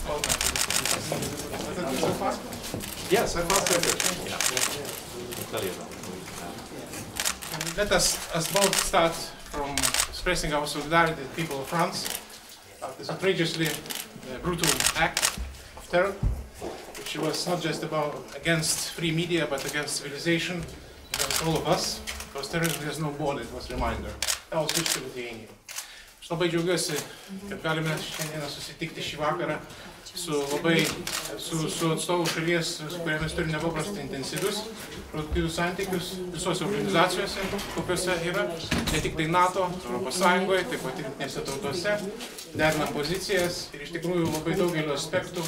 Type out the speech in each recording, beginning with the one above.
So far? Yes, so far so good. Yeah. I'll tell you that. Let us both start from expressing our solidarity with the people of France after this outrageously brutal act of terror, which was not just against free media, but against civilization, against all of us, because terrorism has no border, it was a reminder. Now I'll switch to Lithuania. Aš labai džiaugiuosi, kad galime šiandieną susitikti šį vakarą su atstovų šalies, su kuriamis turime nepaprastai intensyvius, produktyvius santykius visose organizacijose, kokiuose yra, ne tik tai NATO, Europos Sąjungoje, taip pat ir jungtinėse tautose, derinam pozicijas ir iš tikrųjų labai daugelio aspektų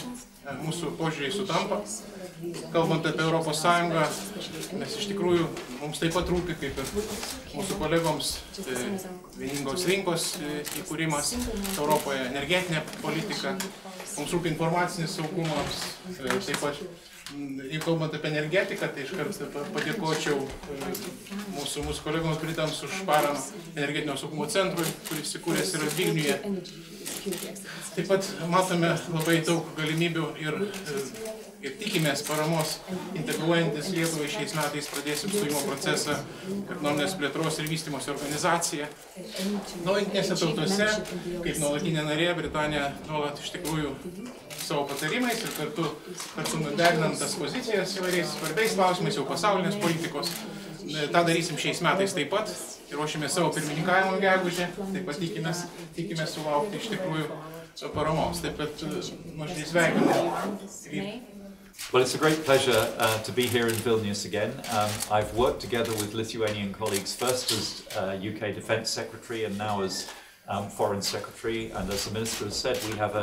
mūsų požiūriai sutampa. Kalbant apie Europos Sąjungą, mes iš tikrųjų, mums taip pat rūpi, kaip ir mūsų kolegoms, vieningos rinkos įkūrimas Europoje, energetinė politika, mums rūpi informacinis saugumas, taip pat, jeigu kalbant apie energetiką, tai iškart padėkočiau mūsų kolegoms Britams už paramą energetinio saugumo centrui, kuris įsikūręs yra Vilniuje. Taip pat matome labai daug galimybių ir tikimės paramos integruojantis Lietuvai. Šiais metais pradėsim stojimo procesą ekonominės plėtros ir vystymosi organizacija. Jungtinėse tautose, kaip nuolatinė narė, Britanija nuolat iš tikrųjų savo patarimais ir kartu derinant tas pozicijas įvairiais svarbiais klausimais jau pasaulinės politikos. Ta darysim šiais metais taip pat. Ruošime savo pirmininkavimo gegužę, taip pat tikimės sulaukti iš tikrųjų paramos. Taip kad nuoširdžiai sveikinu. Well, it's a great pleasure to be here in Vilnius again. I've worked together with Lithuanian colleagues, first as UK Defence Secretary and now as Foreign Secretary. And as the Minister has said, we have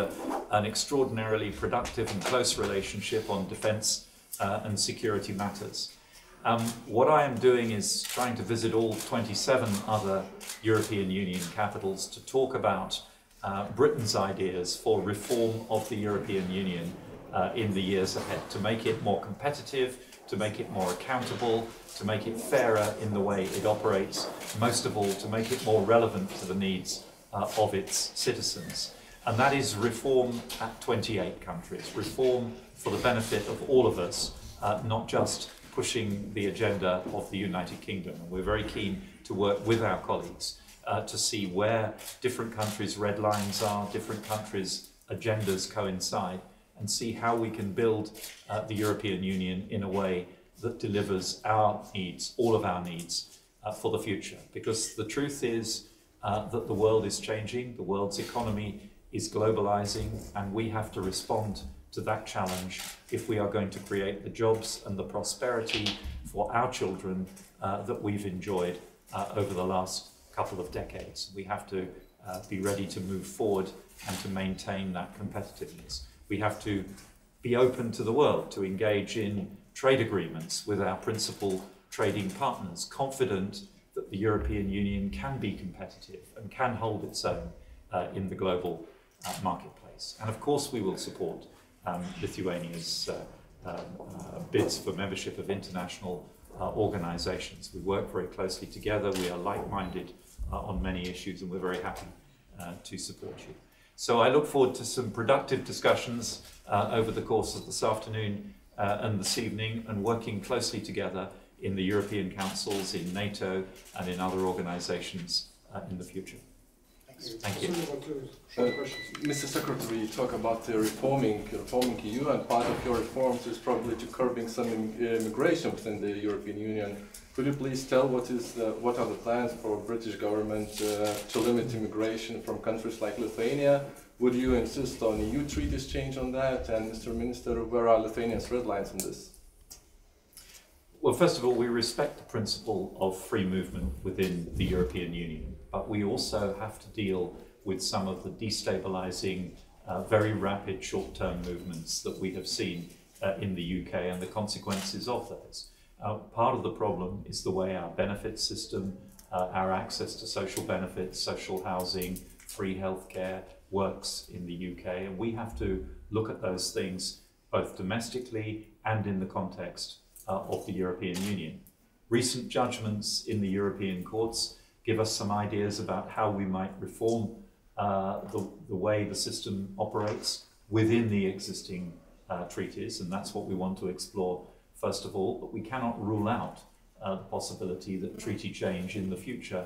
an extraordinarily productive and close relationship on defence and security matters. What I am doing is trying to visit all 27 other European Union capitals to talk about Britain's ideas for reform of the European Union in the years ahead, to make it more competitive, to make it more accountable, to make it fairer in the way it operates, most of all to make it more relevant to the needs of its citizens. And that is reform at 28 countries, reform for the benefit of all of us, not just pushing the agenda of the United Kingdom. And we're very keen to work with our colleagues to see where different countries' red lines are, different countries' agendas coincide, and see how we can build the European Union in a way that delivers our needs, all of our needs, for the future. Because the truth is that the world is changing, the world's economy is globalizing, and we have to respond to that challenge if we are going to create the jobs and the prosperity for our children that we've enjoyed over the last couple of decades. We have to be ready to move forward and to maintain that competitiveness. We have to be open to the world, to engage in trade agreements with our principal trading partners, confident that the European Union can be competitive and can hold its own in the global marketplace. And of course we will support Lithuania's bids for membership of international organizations. We work very closely together, we are like-minded on many issues, and we're very happy to support you. So I look forward to some productive discussions over the course of this afternoon and this evening, and working closely together in the European Councils, in NATO, and in other organizations in the future. Thank you. Mr. Secretary, you talk about reforming EU, and part of your reforms is probably to curbing some immigration within the European Union. Could you please tell what are the plans for British government to limit immigration from countries like Lithuania? Would you insist on EU treaties change on that? And Mr. Minister, where are Lithuania's red lines on this? Well, first of all, we respect the principle of free movement within the European Union, but we also have to deal with some of the destabilizing, very rapid short-term movements that we have seen in the UK and the consequences of those. Part of the problem is the way our benefit system, our access to social benefits, social housing, free healthcare works in the UK, and we have to look at those things both domestically and in the context of the European Union. Recent judgments in the European courts give us some ideas about how we might reform the way the system operates. within the existing treaties, and that's what we want to explore first of all, but we cannot rule out the possibility that treaty change in the future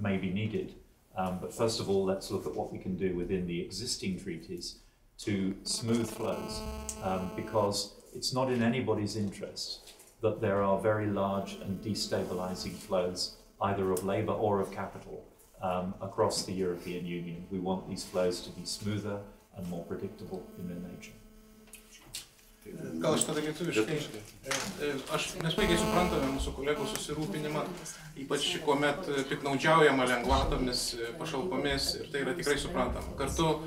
may be needed. But first of all, let's look at what we can do within the existing treaties to smooth flows, because it's not in anybody's interest that there are very large and destabilizing flows, either of labor or of capital, across the European Union. We want these flows to be smoother and more predictable in their nature. Gal aš tada lietuviškai. Mes puikiai suprantame mūsų kolegų susirūpinimą, ypač kuomet piknaudžiaujama lengvatomis, pašalpomis, ir tai yra tikrai suprantama. Kartu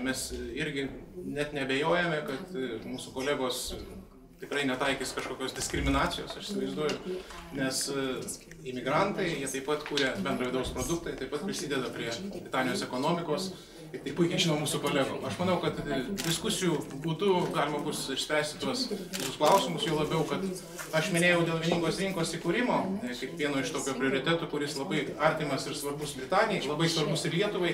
mes irgi net neabejojame, kad mūsų kolegos tikrai netaikys kažkokios diskriminacijos, aš įsivaizduoju, nes imigrantai, jie taip pat kuria bendro vidaus produktą, taip pat prisideda prie Britanijos ekonomikos. Ir tai puikiai žino mūsų kolegų. Aš manau, kad diskusijų būdu galima bus išspręsti tuos klausimus, jau labiau, kad aš minėjau dėl vieningos rinkos įkūrimo, kaip vieno iš tokio prioritetų, kuris labai artimas ir svarbus Britanijai, labai svarbus ir Lietuvai,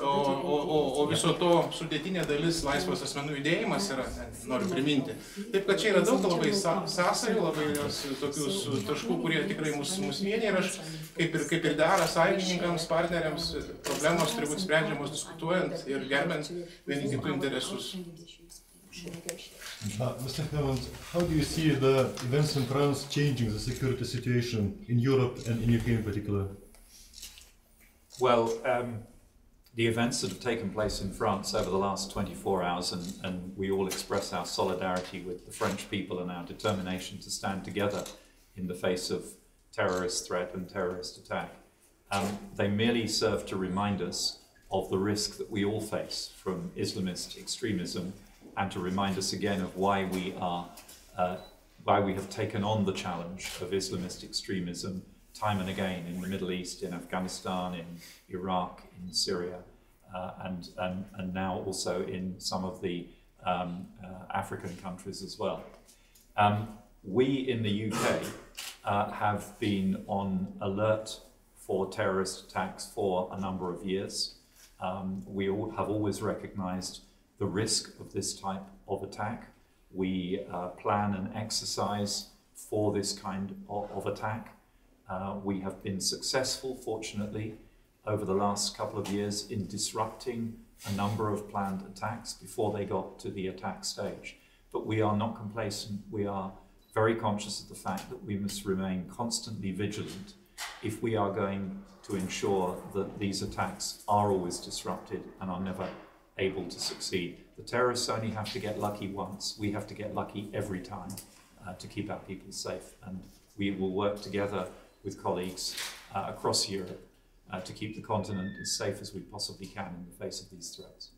o viso to sudėtinė dalis laisvas asmenų judėjimas yra, noriu priminti. Taip, kad čia yra daug labai sąsajų, labai tokių taškų, kurie tikrai mus vienyje, ir aš kaip ir dera sąjungininkams, partneriams, problemos turi būti sprendžiamos diskutuojant ir gerbent vieni kitų interesus. Mr. Hammond, how do you see the events in France changing the security situation in Europe and in UK in particular? Well, the events that have taken place in France over the last 24 hours, and we all express our solidarity with the French people and our determination to stand together in the face of terrorist threat and terrorist attack. They merely serve to remind us of the risk that we all face from Islamist extremism, and to remind us again of why we have taken on the challenge of Islamist extremism time and again in the Middle East, in Afghanistan, in Iraq, in Syria, and now also in some of the African countries as well. We in the UK have been on alert for terrorist attacks for a number of years. We have always recognized the risk of this type of attack. We plan and exercise for this kind of attack. We have been successful, fortunately, over the last couple of years in disrupting a number of planned attacks before they got to the attack stage. But we are not complacent. We are very conscious of the fact that we must remain constantly vigilant if we are going to ensure that these attacks are always disrupted and are never able to succeed. The terrorists only have to get lucky once. We have to get lucky every time to keep our people safe. And we will work together with colleagues across Europe to keep the continent as safe as we possibly can in the face of these threats.